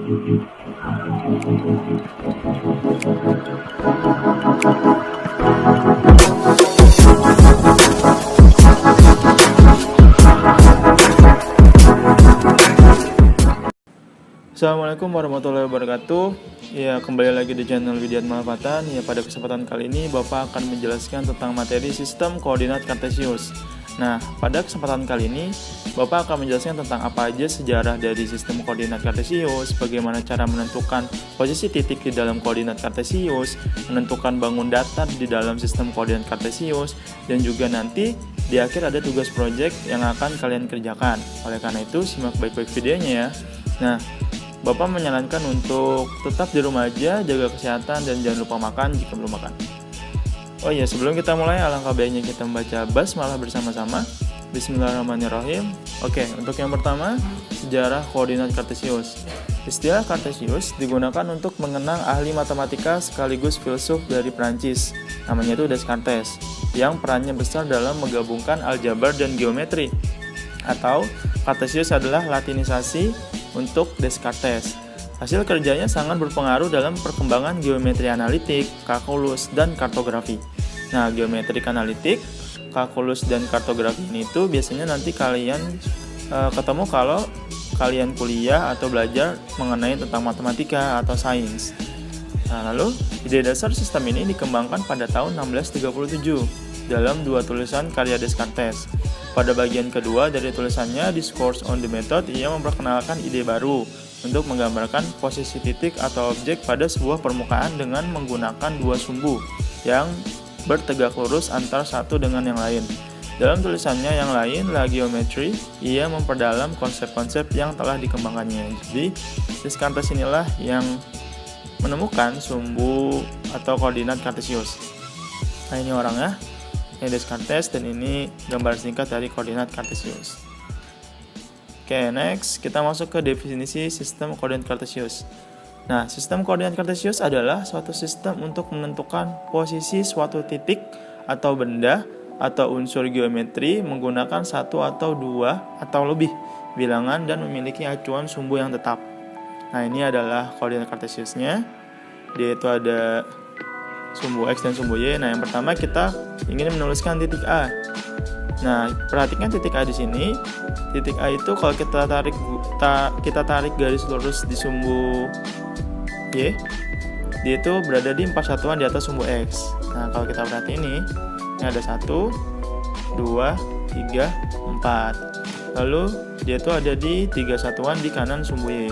Assalamualaikum warahmatullahi wabarakatuh. Ya, kembali lagi di channel Widiat Malapatan. Ya, pada kesempatan kali ini Bapak akan menjelaskan tentang materi sistem koordinat kartesius. Nah, pada kesempatan kali ini Bapak akan menjelaskan tentang apa aja sejarah dari sistem koordinat kartesius, bagaimana cara menentukan posisi titik di dalam koordinat kartesius, menentukan bangun datar di dalam sistem koordinat kartesius, dan juga nanti di akhir ada tugas proyek yang akan kalian kerjakan. Oleh karena itu, simak baik-baik videonya ya. Nah, Bapak menyarankan untuk tetap di rumah aja, jaga kesehatan, dan jangan lupa makan jika belum makan. Oh iya, sebelum kita mulai, alangkah baiknya kita membaca basmalah bersama-sama. Bismillahirrahmanirrahim. Oke, untuk yang pertama, sejarah koordinat kartesius. Istilah kartesius digunakan untuk mengenang ahli matematika sekaligus filsuf dari Prancis, namanya itu Descartes, yang perannya besar dalam menggabungkan aljabar dan geometri. Atau, kartesius adalah latinisasi untuk Descartes. Hasil kerjanya sangat berpengaruh dalam perkembangan geometri analitik, kalkulus, dan kartografi. Nah, geometri analitik, kalkulus, dan kartografi ini tuh biasanya nanti kalian ketemu kalau kalian kuliah atau belajar mengenai tentang matematika atau sains. Nah, lalu ide dasar sistem ini dikembangkan pada tahun 1637 dalam dua tulisan karya Descartes. Pada bagian kedua dari tulisannya, Discourse on the Method, ia memperkenalkan ide baru untuk menggambarkan posisi titik atau objek pada sebuah permukaan dengan menggunakan dua sumbu yang bertegak lurus antar satu dengan yang lain. Dalam tulisannya yang lain, La Geometrie, ia memperdalam konsep-konsep yang telah dikembangkannya. Jadi, Descartes inilah yang menemukan sumbu atau koordinat kartesius. Nah, ini orangnya. Ini Descartes, dan ini gambar singkat dari koordinat kartesius. Oke, next kita masuk ke definisi sistem koordinat kartesius. Nah, sistem koordinat kartesius adalah suatu sistem untuk menentukan posisi suatu titik atau benda atau unsur geometri menggunakan satu atau dua atau lebih bilangan dan memiliki acuan sumbu yang tetap. Nah, ini adalah koordinat kartesiusnya. Dia itu ada sumbu X dan sumbu Y. Nah, yang pertama kita ingin menuliskan titik A. Nah, perhatikan titik A di sini. Titik A itu kalau kita tarik garis lurus di sumbu Y, dia itu berada di 4 satuan di atas sumbu X. Nah, kalau kita perhatiin ini ada 1, 2, 3, 4. Lalu dia itu ada di 3 satuan di kanan sumbu Y.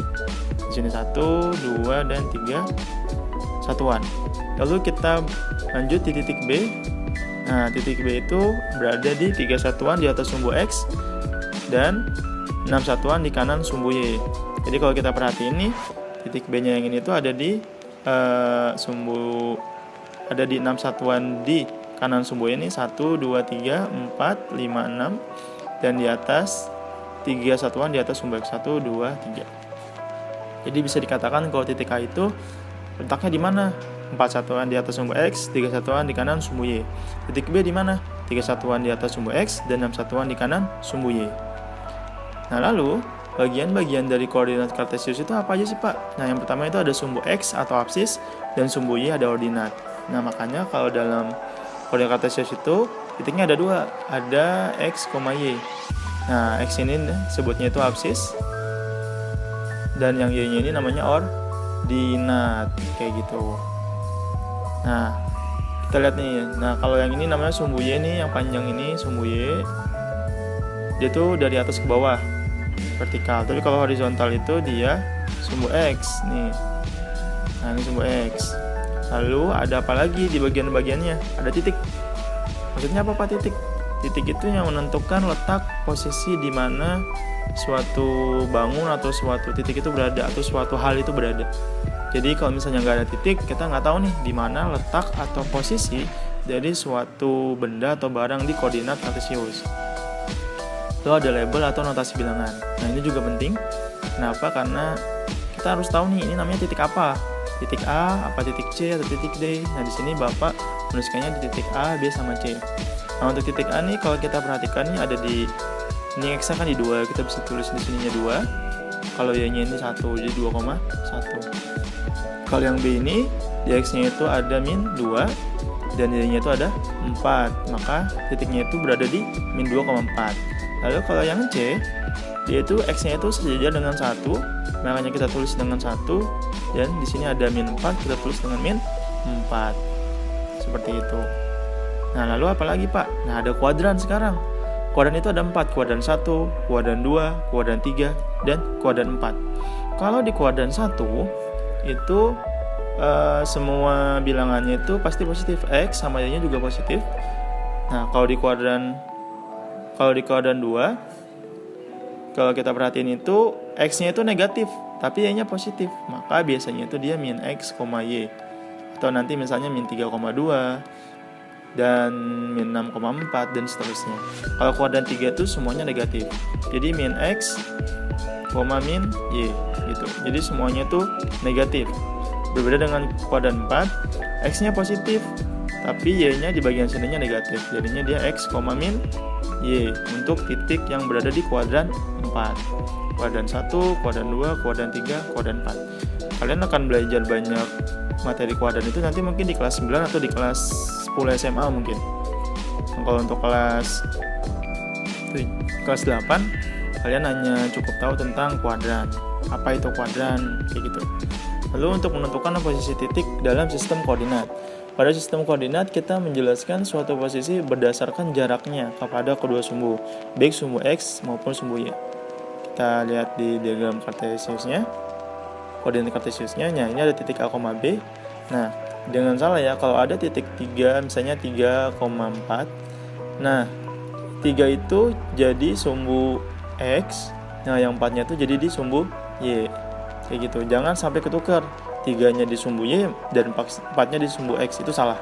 Di sini 1, 2, dan 3 satuan. Lalu kita lanjut di titik B. Nah, titik B itu berada di 3 satuan di atas sumbu X dan 6 satuan di kanan sumbu Y. Jadi kalau kita perhatiin nih, titik B-nya yang ini tuh ada di 6 satuan di kanan sumbu Y ini, 1, 2, 3, 4, 5, 6, dan di atas 3 satuan di atas sumbu X, 1, 2, 3. Jadi bisa dikatakan kalau titik A itu letaknya di mana? 4 satuan di atas sumbu X, 3 satuan di kanan sumbu Y. Titik B di mana? 3 satuan di atas sumbu X dan 6 satuan di kanan sumbu Y. Nah, lalu bagian-bagian dari koordinat kartesius itu apa aja sih, Pak? Nah, yang pertama itu ada sumbu X atau apsis dan sumbu Y ada ordinat. Nah, makanya kalau dalam koordinat kartesius itu titiknya ada dua, ada X, Y. Nah, X ini sebutnya itu apsis dan yang Y-nya ini namanya ordinat, kayak gitu. Nah, kita lihat nih. Nah, kalau yang ini namanya sumbu Y nih, yang panjang ini sumbu Y. Dia tuh dari atas ke bawah, vertikal. Tapi kalau horizontal itu dia sumbu X nih. Nah, ini sumbu X. Lalu ada apa lagi di bagian-bagiannya? Ada titik. Maksudnya apa, Pak, titik? Titik itu yang menentukan letak posisi di mana suatu bangun atau suatu titik itu berada, atau suatu hal itu berada. Jadi kalau misalnya nggak ada titik, kita nggak tahu nih di mana letak atau posisi dari suatu benda atau barang di koordinat kartesius. Itu ada label atau notasi bilangan. Nah, ini juga penting. Kenapa? Karena kita harus tahu nih ini namanya titik apa. Titik A, apa titik C, atau titik D. Nah, di sini Bapak menuliskannya di titik A, B, sama C. Nah, untuk titik A nih kalau kita perhatikan nih ada di ini X kan di 2, kita bisa tulis di sininya 2. Kalau Y-nya ini 1, jadi 2,1. Kalau yang B ini, di X-nya itu ada min 2, dan Y-nya itu ada 4. Maka titiknya itu berada di min 2,4. Lalu kalau yang C, dia itu X-nya itu sejajar dengan 1, makanya kita tulis dengan 1, dan di sini ada min 4, kita tulis dengan min 4. Seperti itu. Nah, lalu apa lagi, Pak? Nah, ada kuadran sekarang. Kuadran itu ada 4, kuadran 1, kuadran 2, kuadran 3, dan kuadran 4. Kalau di kuadran 1, itu semua bilangannya itu pasti positif. X sama Y-nya juga positif. Nah, kalau di kuadran 2, kalau kita perhatiin itu X-nya itu negatif, tapi Y-nya positif. Maka biasanya itu dia min X, Y. Atau nanti misalnya min 3,2 dan min 6,4 dan seterusnya. Kalau kuadran 3 itu semuanya negatif. Jadi min X, min Y gitu. Jadi semuanya itu negatif. Berbeda dengan kuadran 4, X-nya positif, tapi Y-nya di bagian sininya negatif. Jadinya dia X, min Y untuk titik yang berada di kuadran 4. Kuadran 1, kuadran 2, kuadran 3, kuadran 4. Kalian akan belajar banyak materi kuadran itu nanti mungkin di kelas 9 atau di kelas 10 SMA mungkin. Kalau untuk kelas 8, kalian hanya cukup tahu tentang kuadran. Apa itu kuadran, kayak gitu. Lalu untuk menentukan posisi titik dalam sistem koordinat. Pada sistem koordinat, kita menjelaskan suatu posisi berdasarkan jaraknya kepada kedua sumbu, baik sumbu X maupun sumbu Y. Kita lihat di diagram kartesiusnya, koordinat kartesiusnya. Nah, ini ada titik A, B. Nah, jangan salah ya, kalau ada titik 3, misalnya 3,4. Nah, 3 itu jadi sumbu X, nah yang 4-nya itu jadi di sumbu Y. Kayak gitu, jangan sampai ketukar 3-nya di sumbu Y dan 4-nya di sumbu X, itu salah.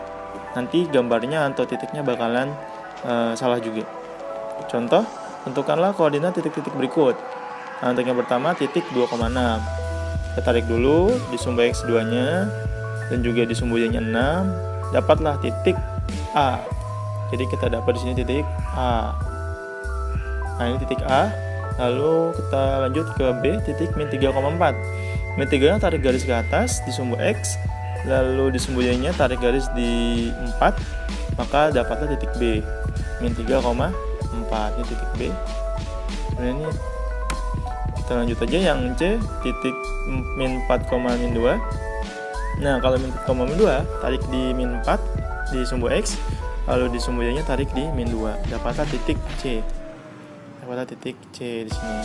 Nanti gambarnya atau titiknya bakalan salah juga. Contoh, tentukanlah koordinat titik-titik berikut. Nah, untuk yang pertama titik 2,6. Kita tarik dulu di sumbu X2-nya dan juga di sumbu Y-nya 6, dapatlah titik A. Jadi kita dapat di sini titik A. Nah, ini titik A. Lalu kita lanjut ke B, titik min 3,4. Min 3-nya tarik garis ke atas di sumbu X, lalu di sumbu Y-nya tarik garis di 4, maka dapatlah titik B, min 3,4. Ini titik B. Nah, ini kita lanjut aja yang C, titik min 4,2. Nah, kalau min 4,2 tarik di min 4 di sumbu X, lalu di sumbu Y-nya tarik di min 2, dapatlah titik C. Dapatlah titik C di sini.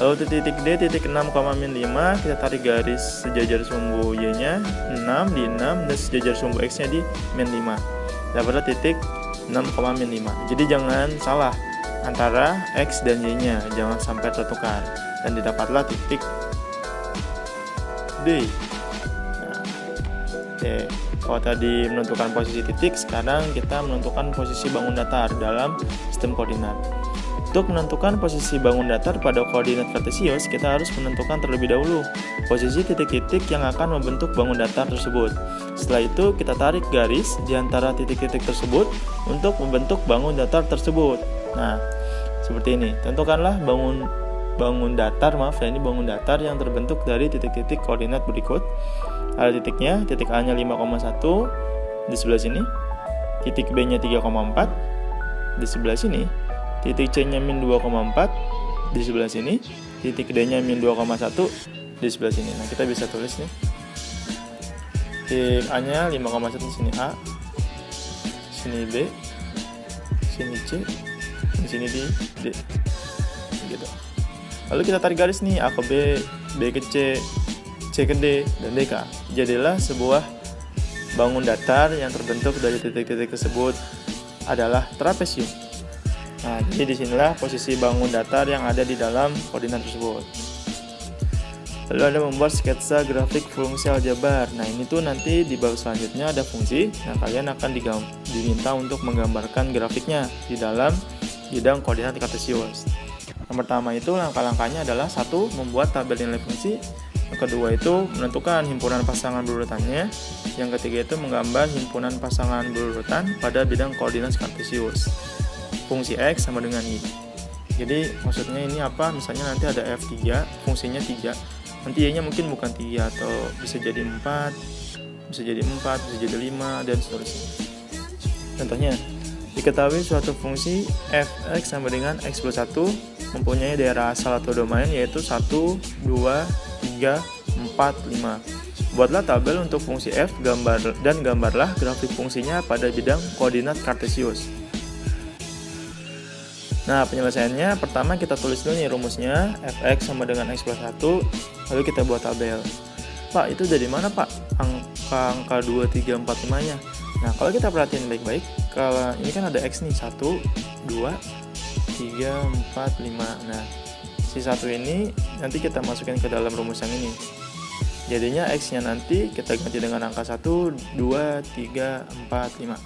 Lalu titik D, titik 6, min 5, kita tarik garis sejajar sumbu Y-nya 6 di 6 dan sejajar sumbu X-nya di min 5. Dapatlah titik 6, min 5. Jadi jangan salah antara X dan Y-nya, jangan sampai tertukar. Dan didapatlah titik D. Nah, oke. Kalau tadi menentukan posisi titik, sekarang kita menentukan posisi bangun datar dalam sistem koordinat. Untuk menentukan posisi bangun datar pada koordinat kartesius, kita harus menentukan terlebih dahulu posisi titik-titik yang akan membentuk bangun datar tersebut. Setelah itu, kita tarik garis di antara titik-titik tersebut untuk membentuk bangun datar tersebut. Nah, seperti ini. Tentukanlah bangun datar yang terbentuk dari titik-titik koordinat berikut. Ada titiknya, titik A-nya 5,1 di sebelah sini, titik B-nya 3,4 di sebelah sini, titik C-nya min 2,4 di sebelah sini, titik D-nya min 2,1 di sebelah sini. Nah, kita bisa tulis nih. Titik A-nya 5,1 di sini A, sini B, sini C, di sini D. Gitu. Lalu kita tarik garis nih, A ke B, B ke C, C ke D, dan D ke A. Jadilah sebuah bangun datar yang terbentuk dari titik-titik tersebut adalah trapesium. Nah, jadi disinilah posisi bangun datar yang ada di dalam koordinat tersebut. Lalu Anda membuat sketsa grafik fungsi aljabar. Nah, ini tuh nanti di bab selanjutnya ada fungsi. Nah, kalian akan diminta untuk menggambarkan grafiknya di dalam bidang koordinat kartesius. Yang pertama itu langkah-langkahnya adalah 1. Membuat tabel nilai fungsi. Yang kedua itu menentukan himpunan pasangan berurutannya. Yang ketiga itu menggambar himpunan pasangan berurutan pada bidang koordinat kartesius. Fungsi X sama dengan Y. Jadi maksudnya ini apa, misalnya nanti ada F3, fungsinya 3, nanti Y-nya mungkin bukan 3 atau bisa jadi 4, bisa jadi 5, dan seterusnya. Contohnya, diketahui suatu fungsi f(x) sama dengan x plus 1 mempunyai daerah asal atau domain yaitu 1, 2, 3, 4, 5. Buatlah tabel untuk fungsi f dan gambarlah grafik fungsinya pada bidang koordinat kartesius. Nah, penyelesaiannya pertama kita tulis dulu nih rumusnya, fx sama dengan x plus 1, lalu kita buat tabel. Pak, itu dari mana Pak angka 2, 3, 4, 5-nya? Nah, kalau kita perhatiin baik-baik, kalau ini kan ada x nih, 1, 2, 3, 4, 5. Nah, si 1 ini nanti kita masukin ke dalam rumus yang ini. Jadinya x-nya nanti kita ganti dengan angka 1, 2, 3, 4, 5.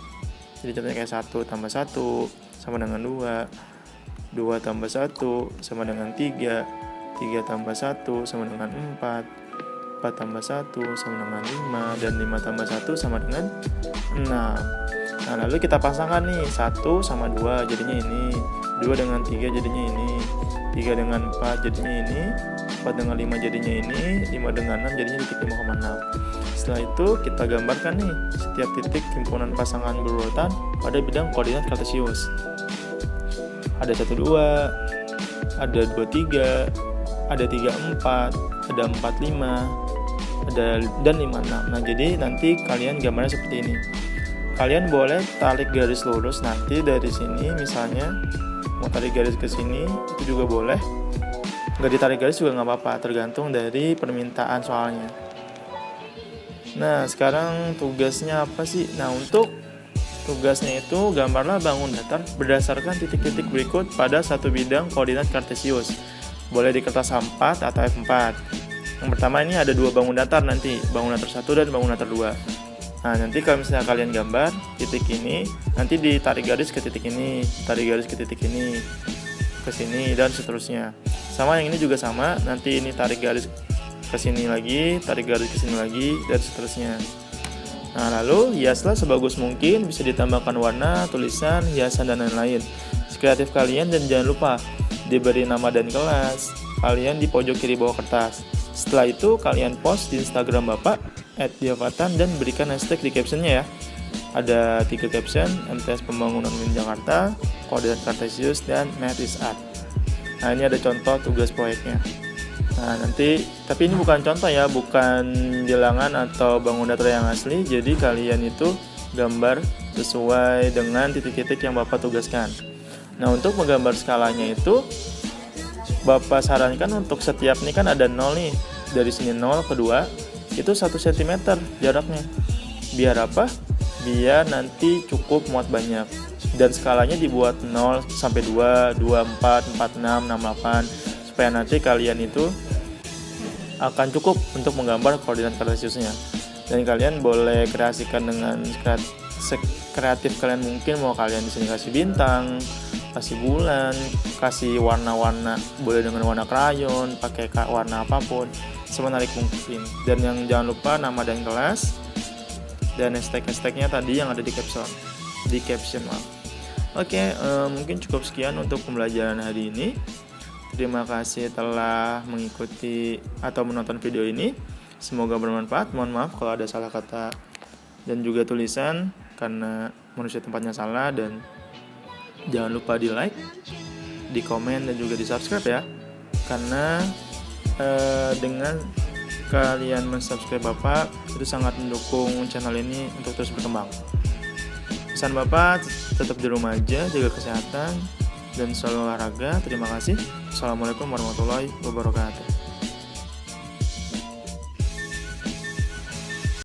Jadi contohnya kayak 1 tambah 1 sama dengan 2, 2 tambah 1 sama dengan 3, 3 tambah 1 sama dengan 4, 4 tambah 1 sama dengan 5, dan 5 tambah 1 sama dengan 6. Nah, lalu kita pasangkan nih, 1 sama 2 jadinya ini, 2 dengan 3 jadinya ini, 3 dengan 4 jadinya ini, 4 dengan 5 jadinya ini, 5 dengan 6 jadinya titik 5,6. Setelah itu kita gambarkan nih setiap titik himpunan pasangan berurutan pada bidang koordinat kartesius. Ada 1, 2, ada 2, 3, ada 3, 4, ada 4, 5, ada dan 5, 6. Nah, jadi nanti kalian gambarnya seperti ini. Kalian boleh tarik garis lurus nanti dari sini, misalnya mau tarik garis ke sini itu juga boleh. Nggak ditarik garis juga nggak apa-apa, tergantung dari permintaan soalnya. Nah, sekarang tugasnya apa sih? Nah, untuk tugasnya itu gambarlah bangun datar berdasarkan titik-titik berikut pada satu bidang koordinat kartesius. Boleh di kertas A4 atau F4. Yang pertama ini ada 2 bangun datar nanti, bangun datar 1 dan bangun datar 2. Nah, nanti kalau misalnya kalian gambar titik ini, nanti ditarik garis ke titik ini, tarik garis ke titik ini, ke sini, dan seterusnya. Sama yang ini juga sama, nanti ini tarik garis ke sini lagi, tarik garis ke sini lagi, dan seterusnya. Nah, lalu hiaslah sebagus mungkin, bisa ditambahkan warna, tulisan, hiasan, dan lain-lain. Sekreatif kalian, dan jangan lupa diberi nama dan kelas kalian di pojok kiri bawah kertas. Setelah itu kalian post di Instagram Bapak @diavatan dan berikan hashtag di captionnya ya. Ada 3 caption, MTS Pembangunan UIN Jakarta, Koordinat Kartesius, dan Math is Art. Nah, ini ada contoh tugas proyeknya. Nah, nanti, tapi ini bukan contoh ya, bukan bilangan atau bangun datar yang asli. Jadi kalian itu gambar sesuai dengan titik-titik yang Bapak tugaskan. Nah, untuk menggambar skalanya itu Bapak sarankan untuk setiap nih kan ada 0 nih, dari sini 0 ke 2 itu 1 cm jaraknya. Biar apa? Biar nanti cukup muat banyak. Dan skalanya dibuat 0 sampai 2, 2, 4, 4, 6, 6, 8, supaya nanti kalian itu akan cukup untuk menggambar koordinat kartesiusnya. Dan kalian boleh kreasikan dengan sekreatif kalian mungkin, mau kalian di sini kasih bintang, kasih bulan, kasih warna-warna, boleh dengan warna krayon, pakai warna apapun, semenarik mungkin. Dan yang jangan lupa nama dan kelas dan hashtag-hashtagnya tadi yang ada di caption. Oke, mungkin cukup sekian untuk pembelajaran hari ini. Terima kasih telah mengikuti atau menonton video ini. Semoga bermanfaat. Mohon maaf kalau ada salah kata dan juga tulisan, karena manusia tempatnya salah. Dan jangan lupa di like, di komen, dan juga di subscribe ya. Karena dengan kalian mensubscribe Bapak, itu sangat mendukung channel ini untuk terus berkembang. Pesan Bapak, tetap di rumah aja, jaga kesehatan, dan selalu olahraga. Terima kasih. Assalamualaikum warahmatullahi wabarakatuh.